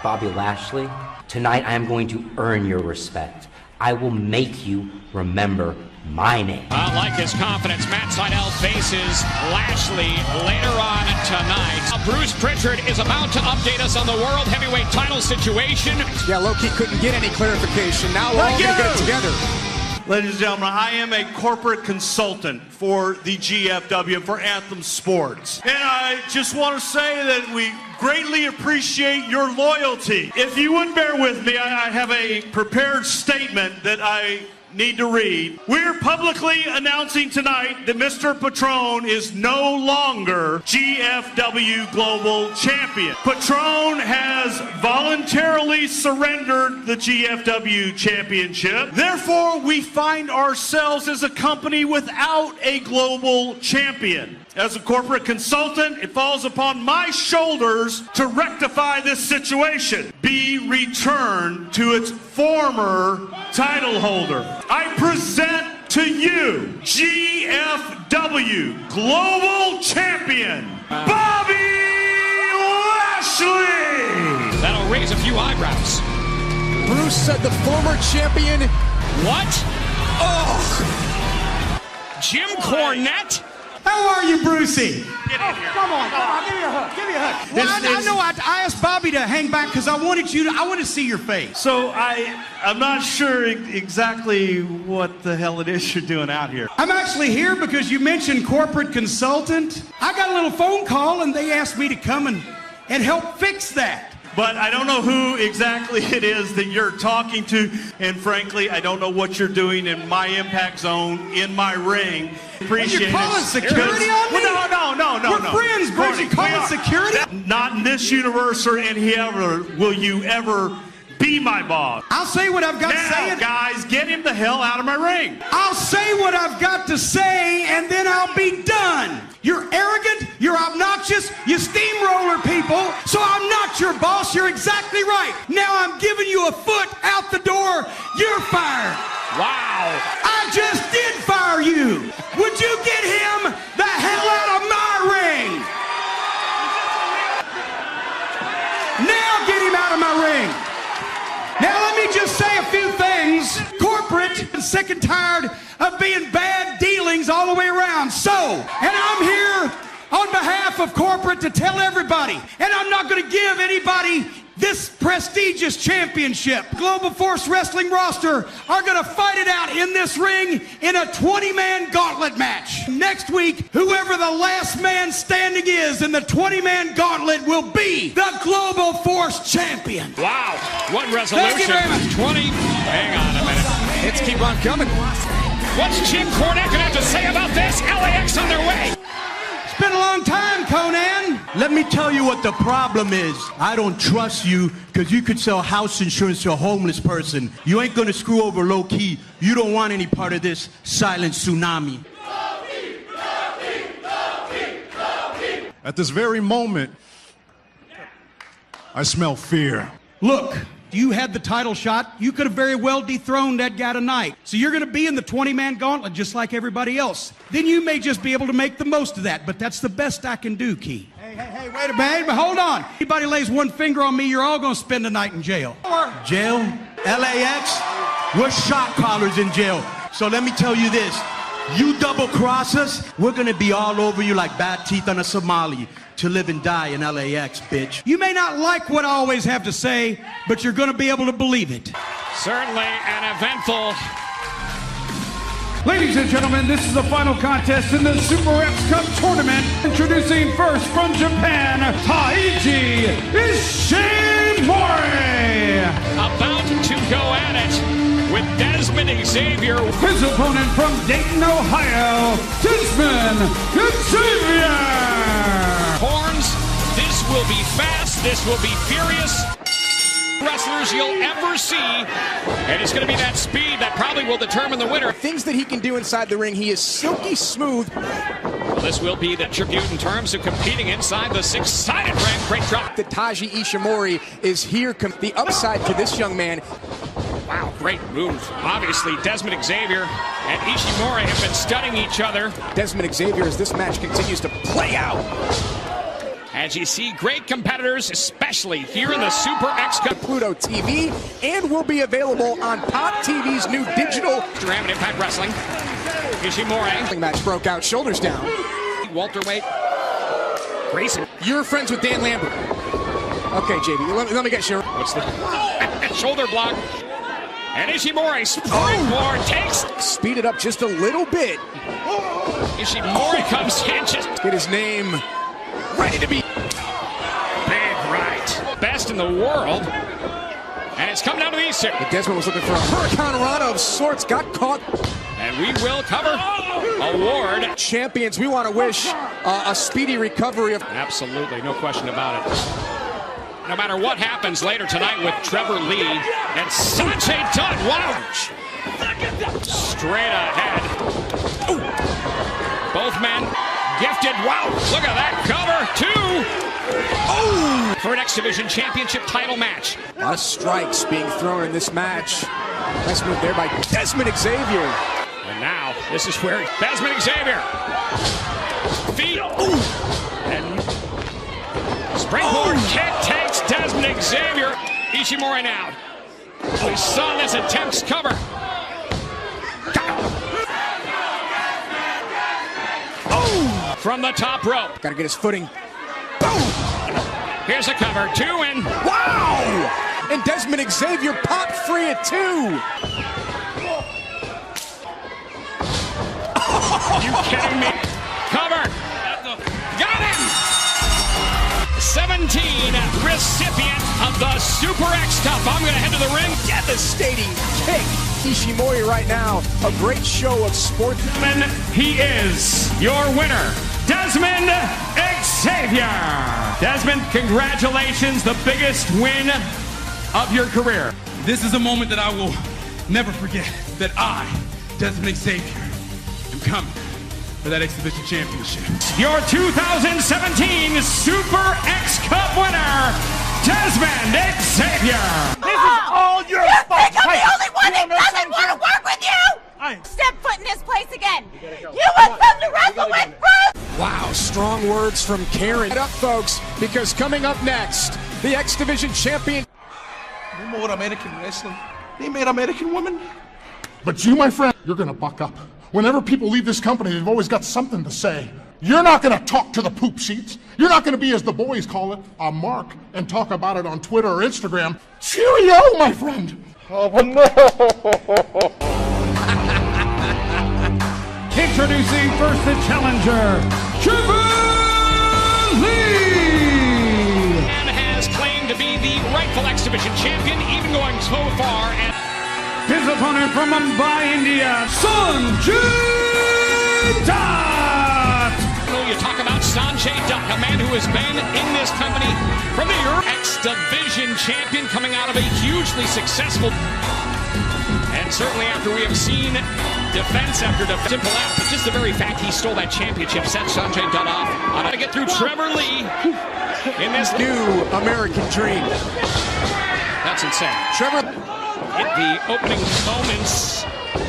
Bobby Lashley, tonight I am going to earn your respect. I will make you remember my name. I like his confidence. Matt Sydal faces Lashley later on tonight. Bruce Pritchard is about to update us on the World Heavyweight title situation. Yeah, Low-Ki couldn't get any clarification. Now we're all going to get it together. Ladies and gentlemen, I am a corporate consultant for the GFW, for Anthem Sports. And I just want to say that we greatly appreciate your loyalty. If you would bear with me, I have a prepared statement that I need to read. We're publicly announcing tonight that Mr. Patron is no longer GFW Global Champion. Patron has voluntarily surrendered the GFW Championship. Therefore, we find ourselves as a company without a global champion. As a corporate consultant, it falls upon my shoulders to rectify this situation. Be returned to its former title holder. I present to you GFW Global Champion, Bobby Lashley. That'll raise a few eyebrows. Bruce said the former champion. What? Oh! Jim Cornette? How are you, Brucey? Get in here. Come on, give me a hug, give me a hug. Well, I know I asked Bobby to hang back because I wanted to see your face. So I'm not sure exactly what the hell it is you're doing out here. I'm actually here because you mentioned corporate consultant. I got a little phone call and they asked me to come and help fix that. But I don't know who exactly it is that you're talking to, and frankly, I don't know what you're doing in my impact zone, in my ring. Appreciate You're calling security on me? No. We're friends, Bruce. You calling security? Not in this universe or in here will you ever be my boss. I'll say what I've got to say. Now, guys, get him the hell out of my ring. I'll say what I've got to say, and then I'll be done. You're arrogant, you're obnoxious, you steamroller people, so I'm not your boss. You're exactly right. Now I'm giving you a foot out the door. You're fired. Wow. I just did fire you. Would you get him the hell out of my ring? Now get him out of my ring. Now let me just say a few things. Corporate and sick and tired of being bad dealings all the way around. So, and I'm here on behalf of corporate to tell everybody, and I'm not going to give anybody this prestigious championship. Global Force Wrestling roster are going to fight it out in this ring in a 20-man gauntlet match. Next week, whoever the last man standing is in the 20-man gauntlet will be the Global Force champion. Wow. What resolution. Thank you very much. 20. Hang on a minute. Hits keep on coming. What's Jim Cornette going to have to say about this? LAX on their way. It's been a long time, Conan. Let me tell you what the problem is. I don't trust you because you could sell house insurance to a homeless person. You ain't gonna screw over Low-Ki. You don't want any part of this silent tsunami. At this very moment, I smell fear. Look, you had the title shot. You could have very well dethroned that guy tonight. So you're going to be in the 20-man gauntlet just like everybody else. Then you may just be able to make the most of that, but that's the best I can do, Key. Hey, wait a minute, hold on. Anybody lays one finger on me, you're all going to spend the night in jail. Jail? LAX? We're shot callers in jail. So let me tell you this. You double cross us, we're going to be all over you like bad teeth on a Somali. To live and die in LAX, bitch. You may not like what I always have to say, but you're going to be able to believe it. Certainly an eventful. Ladies and gentlemen, this is the final contest in the Super Reps Cup tournament. Introducing first from Japan, Taiji Ishimori. About to go at it with Desmond Xavier. His opponent from Dayton, Ohio, Desmond Xavier. Horns, this will be fast, this will be furious. Wrestlers you'll ever see, and it's going to be that speed that probably will determine the winner. Things that he can do inside the ring, he is silky smooth. Well, this will be the tribute in terms of competing inside the six-sided ring. Great drop. The Taiji Ishimori is here. The upside to this young man. Wow, great move. Obviously, Desmond Xavier and Ishimori have been studying each other. Desmond Xavier, as this match continues to play out. As you see, great competitors, especially here in the Super X Cup. Pluto TV, and will be available on Pop TV's new digital Ram Impact Wrestling. Ishimori. Match broke out, shoulders down. Welterweight. Grayson. You're friends with Dan Lambert. Okay, JB, let me get you. What's the shoulder block? And Ishimori springboard takes. Speed it up just a little bit. Ishimori comes in, just get his name ready to be. Big right. Best in the world. And it's come down to these two. Desmond was looking for a Hurricane Rana of sorts, got caught. And we will cover award. Champions, we want to wish a speedy recovery. Absolutely, no question about it. No matter what happens later tonight with Trevor Lee and Sanjay Dutt. Wow. Straight ahead. Ooh. Both men gifted. Wow, look at that cover. Two. Oh, for an X Division Championship title match. A lot of strikes being thrown in this match. Nice move there by Desmond Xavier. And now, this is where Desmond Xavier. Feet. Ooh. And springboard kick takes Desmond Xavier. Ishimori now. We saw this attempts cover. Oh! From the top rope. Got to get his footing. Boom! Here's a cover. 2 and wow! And Desmond Xavier popped free at 2. Are you kidding me? Cover. Got him! 17 recipient of the Super X Cup. I'm going to head to the ring. Devastating kick. Ishimori right now. A great show of sport. And he is your winner, Desmond Xavier. Desmond, congratulations. The biggest win of your career. This is a moment that I will never forget. That I, Desmond Xavier, am coming for that X Division Championship. Your 2017 Super X Cup winner, Desmond Xavier. This is all your fault. I'm the only one that doesn't want to work with you. Step foot in this place again. You want something to wrestle with, Bruce? Wow, strong words from Karen. Get up, folks, because coming up next, the X Division champion. You know what American wrestling? They made American women. But you, my friend, you're gonna buck up. Whenever people leave this company, they've always got something to say. You're not gonna talk to the poop seats. You're not gonna be, as the boys call it, a mark and talk about it on Twitter or Instagram. Cheerio, my friend. Oh, no. Introducing first the challenger, Trevor Lee. And has claimed to be the rightful X Division champion, even going so far as his opponent from Mumbai, India, Sanjay Dutt. You talk about Sanjay Dutt, a man who has been in this company from the X Division champion, coming out of a hugely successful. And certainly after we have seen defense after defense, simple out, but just the very fact he stole that championship set Sanjay Dutt off. I'm going to get through Trevor Lee in this new American dream. That's insane. Trevor. In the opening moments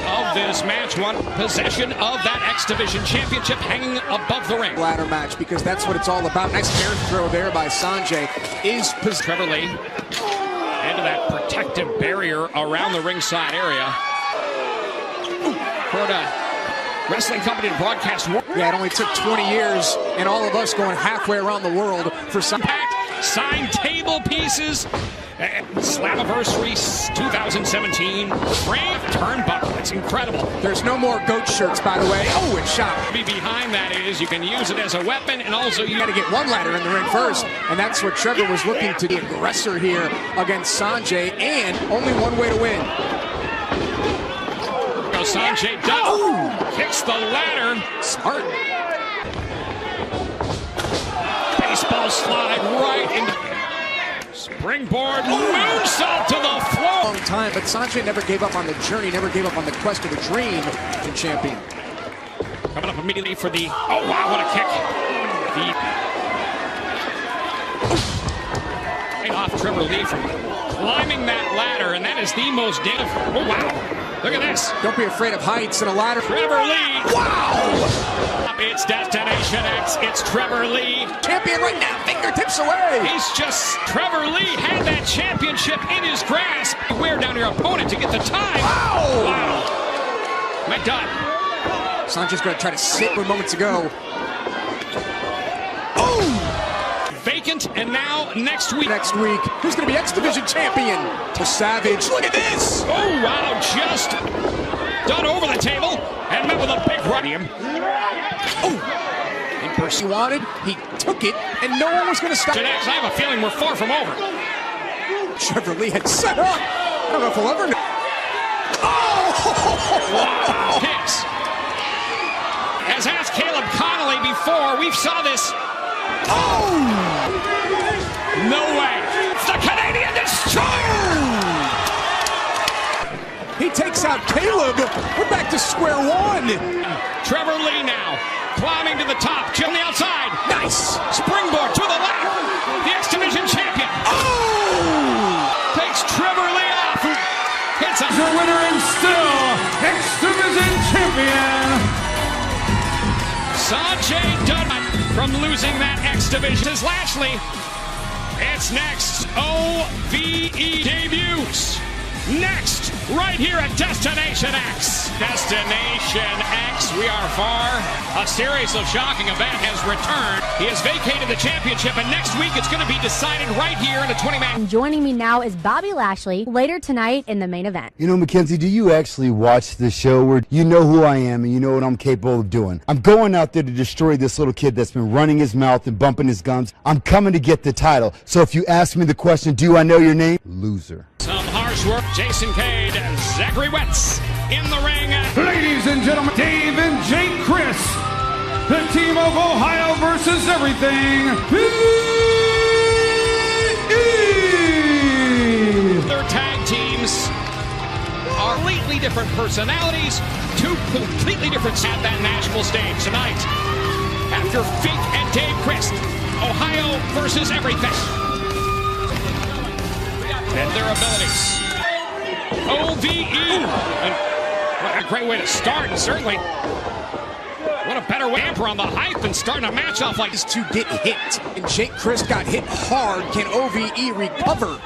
of this match, one possession of that X Division championship hanging above the ring. Ladder match, because that's what it's all about. Nice air throw there by Sanjay. Trevor Lee into that protective barrier around the ringside area. For the wrestling company to broadcast. Yeah, it only took 20 years and all of us going halfway around the world for some signed table pieces. Slammiversary 2017 frame turnbuckle. It's incredible. There's no more goat shirts, by the way. Oh, it's shot. Behind that is you can use it as a weapon, and also you got to get one ladder in the ring first, and that's what Trevor was looking to be aggressor here against Sanjay, and only one way to win. Goes Sanjay Dutt. Kicks the ladder. Smart. Baseball slide right into. Springboard moonsault to the floor. Long time, but Sanjay never gave up on the journey, never gave up on the quest of the dream to champion. Coming up immediately for the, oh wow, what a kick. Right off Trevor Lee from climbing that ladder, and that is the most damaging. Oh wow. Look at this. Don't be afraid of heights and a ladder. Trevor Lee. Wow! It's Destination X. It's Trevor Lee. Champion right now. Fingertips away. He's just... Trevor Lee had that championship in his grasp. Wear down your opponent to get the time. Wow! Wow. McDutt. Sanchez going to try to sit where moments ago. Oh! Vacant, and now next week. Who's going to be X Division champion? To Savage. Look at this! Oh, wow, just done over the table and met with a big run. Oh! In person he wanted, he took it, and no one was going to stop. Next, I have a feeling we're far from over. Trevor Lee had set up. I don't know if we'll ever know. Oh! Wow! Hicks. As asked Caleb Connolly before, we saw this. Oh! No way. It's the Canadian Destroyer! He takes out Caleb. We're back to square one. Trevor Lee now climbing to the top. Jim on the outside. Nice. Springboard to the left. The X Division champion. Oh! Takes Trevor Lee off. Hits a winner and still X Division champion. Sanjay Dutt from losing that X Division. Is Lashley. It's next. OVE debuts. Next, right here at Destination X. Destination X, we are far. A series of shocking events has returned. He has vacated the championship, and next week it's going to be decided right here in a 20-man. Joining me now is Bobby Lashley, later tonight in the main event. You know, Mackenzie, do you actually watch the show where you know who I am and you know what I'm capable of doing? I'm going out there to destroy this little kid that's been running his mouth and bumping his gums. I'm coming to get the title. So if you ask me the question, do I know your name? Loser. Some harsh work. Jason Cade and Zachary Wentz in the ring. Ladies and gentlemen, Dave and Jake Chris, the team of Ohio versus everything. Their tag teams are completely different personalities, two completely different at that national stage tonight. After Fink and Dave Chris, Ohio versus everything. And their abilities. OVE. What a great way to start, and certainly what a better way on the hype than starting a match off like this. To get hit, and Jake Chris got hit hard. Can OVE recover?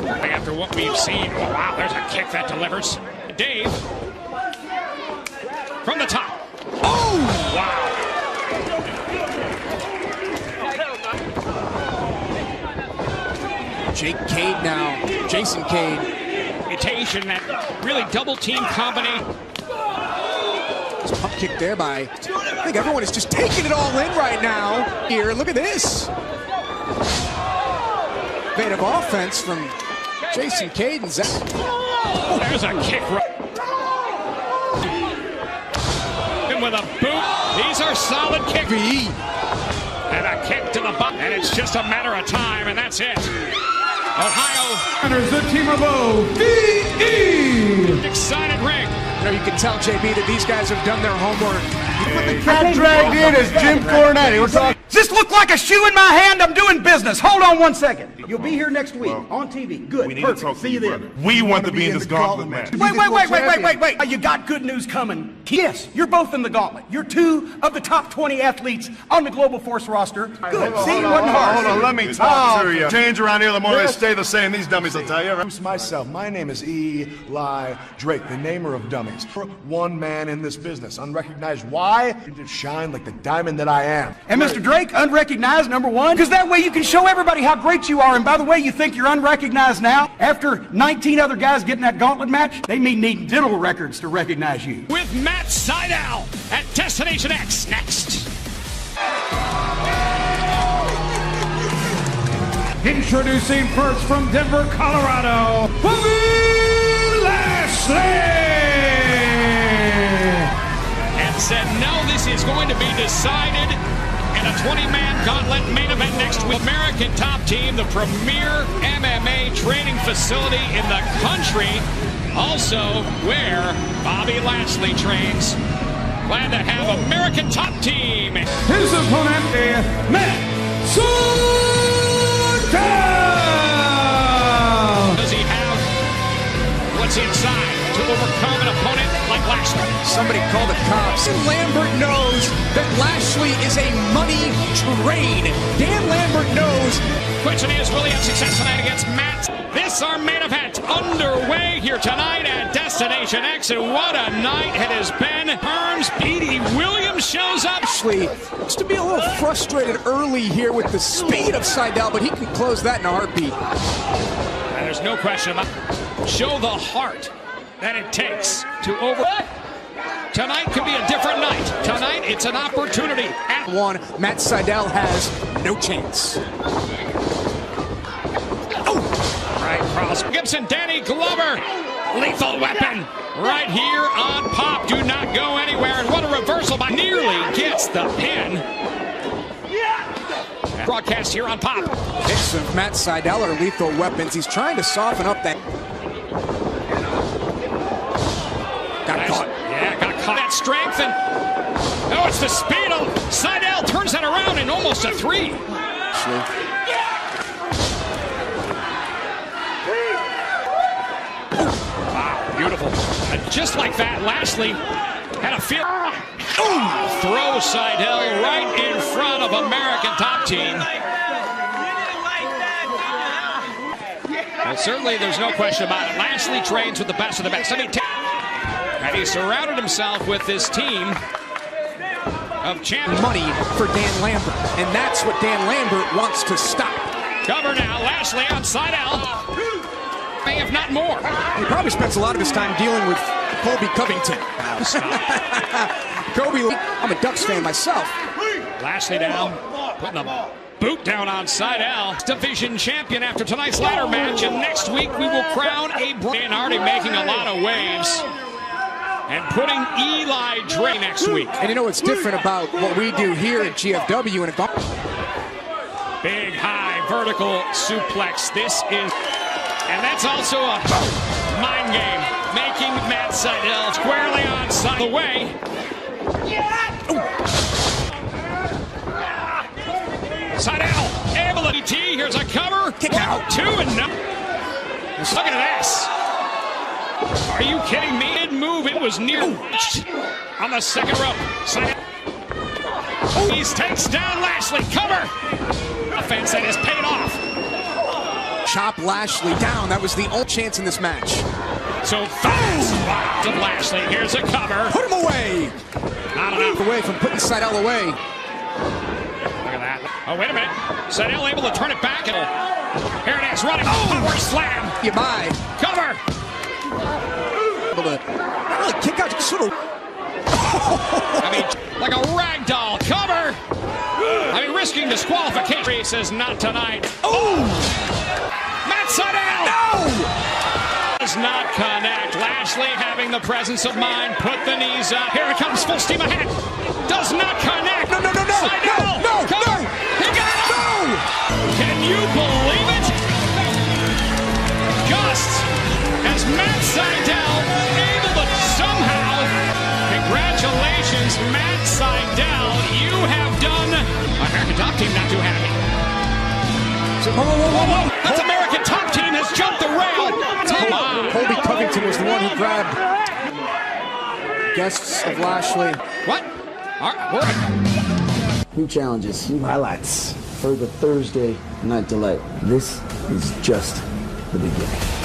After what we've seen, oh wow, there's a kick that delivers. Dave from the top. Oh! Wow. Jake Cade now, Jason Cade. Mutation, that really double team company. Pump kick there by, I think everyone is just taking it all in right now. Here, look at this. Bit of offense from Jason Cade and Zach. Oh, there's a kick. And with a boot, these are solid kicks. And a kick to the butt, and it's just a matter of time, and that's it. Ohio. And there's the team of OVE. Excited ring. You know, you can tell, JB, that these guys have done their homework. What the cat dragged in is Jim Cornetti. We're talking. Does this look like a shoe in my hand? I'm doing business. Hold on 1 second. You'll be here next week on TV. Good. We need Perfect. to talk See you then. We want to be in this gauntlet match. Wait. You got good news coming. Yes, you're both in the gauntlet. You're two of the top 20 athletes on the Global Force roster. Good. See, it wasn't hard. Hold on, let me talk to you. Change around here, the more they stay the same. These dummies will tell you. Introduce myself. My name is Eli Drake, the namer of dummies. One man in this business, unrecognized. Why? To shine like the diamond that I am. And Mr. Drake, unrecognized, number one, because that way you can show everybody how great you are. And by the way, you think you're unrecognized now? After 19 other guys getting that gauntlet match, they mean needing dental records to recognize you. With Matt Sydal at Destination X next. Introducing first from Denver, Colorado, Bobby Lashley! And said, no, this is going to be decided in a 20-man gauntlet main event next week. American Top Team, the premier MMA training facility in the country, also where Bobby Lashley trains. Glad to have American Top Team. His opponent, Matt Sydal! Does he have what's inside? to overcome an opponent like Lashley. Somebody call the cops. Lambert knows that Lashley is a money train. Dan Lambert knows. Question is, will he have success tonight against Matt? This our main event underway here tonight at Destination X, and what a night it has been. Arms, Petey Williams shows up. Lashley looks to be a little frustrated early here with the speed of Seidel, but he can close that in a heartbeat. And there's no question about it. Show the heart that it takes to over. Tonight could be a different night. Tonight, it's an opportunity. At one, Matt Seidel has no chance. Right cross. Gibson, Danny Glover. Lethal weapon right here on Pop. Do not go anywhere. And what a reversal by nearly gets the pin. Broadcast here on Pop. Picks of Matt Seidel are lethal weapons. He's trying to soften up that. Got caught. Yeah, got caught. That strength and oh, it's the speed of Seidel turns that around in almost a 3. Wow, beautiful. And just like that, Lashley had a feel. Throw Seidel right in front of American Top Team. Well, certainly there's no question about it. Lashley trains with the best of the best. And he surrounded himself with this team of champions. Money for Dan Lambert, and that's what Dan Lambert wants to stop. Cover now, Lashley on Seidel. May if not more. He probably spends a lot of his time dealing with Colby Covington. Kobe, I'm a Ducks fan myself. Lashley down, putting a boot down on Seidel. Division champion after tonight's ladder match, and next week we will crown a brand already making a lot of waves. And putting Eli Drake next week. And you know what's different about what we do here at GFW and big high vertical suplex. This is, and that's also a mind game, making Matt Seidel squarely on side the way. Seidel able to DT. Here's a cover. Kick out. 2 and no. Look at this. Are you kidding me? Mid-move, it was near on the second rope. He takes down Lashley. Cover. Offense that has paid off. Chop Lashley down. That was the only chance in this match. So fast to Lashley. Here's a cover. Put him away. Not enough. Away from putting Seidel away. Look at that. Oh, wait a minute. Seidel able to turn it back. And here it is, running. Power slam. You buy. Cover. Able to not really kick out, just sort of. I mean, like a rag doll. Cover. I mean, risking disqualification. He says not tonight. Oh! Matt Seidel. No! Does not connect. Lashley having the presence of mind. Put the knees up. Here it comes, full steam ahead. Does not connect. No! Seidel. No! He got it. No! Can you believe it? Just as Matt Seidel able to somehow, congratulations, Matt Seidel, you have done. American Top Team not too happy. Whoa. That's American Top Team has jumped the rail. Colby Covington was the one who grabbed guests of Lashley. What? All right. New challenges, new highlights for the Thursday Night Delight. This is just the beginning.